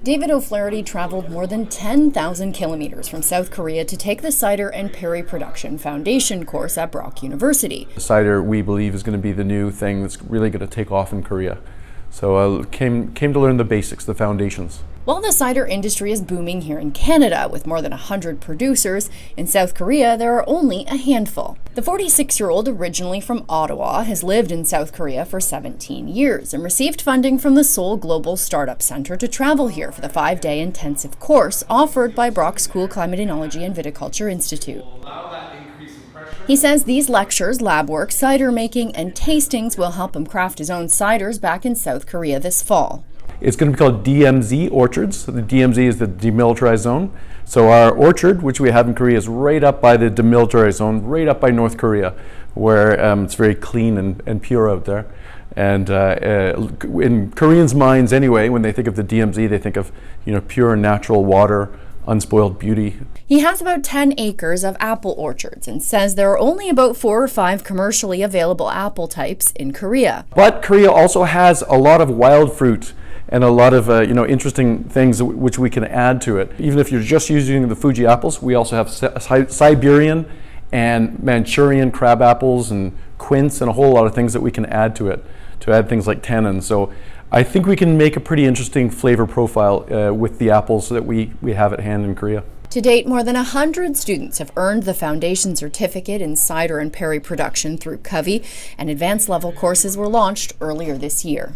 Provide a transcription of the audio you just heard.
David O'Flaherty traveled more than 10,000 kilometers from South Korea to take the Cider and Perry Production Foundation course at Brock University. Cider, we believe, is going to be the new thing that's really going to take off in Korea. So came to learn the basics, the foundations. While the cider industry is booming here in Canada with more than 100 producers, in South Korea there are only a handful. The 46-year-old, originally from Ottawa, has lived in South Korea for 17 years and received funding from the Seoul Global Startup Center to travel here for the 5-day intensive course offered by Brock School Climate Enology and Viticulture Institute. He says these lectures, lab work, cider making, and tastings will help him craft his own ciders back in South Korea this fall. It's going to be called DMZ orchards. So the DMZ is the demilitarized zone. So our orchard, which we have in Korea, is right up by the demilitarized zone, right up by North Korea, where it's very clean and pure out there. And in Koreans' minds anyway, when they think of the DMZ, they think of pure natural water, unspoiled beauty. He has about 10 acres of apple orchards and says there are only about 4 or 5 commercially available apple types in Korea. But Korea also has a lot of wild fruit and a lot of interesting things which we can add to it. Even if you're just using the Fuji apples, we also have Siberian and Manchurian crab apples and quince and a whole lot of things that we can add to it, to add things like tannin. So I think we can make a pretty interesting flavor profile with the apples that we have at hand in Korea. To date, more than 100 students have earned the foundation certificate in cider and Perry production through Covey, and advanced level courses were launched earlier this year.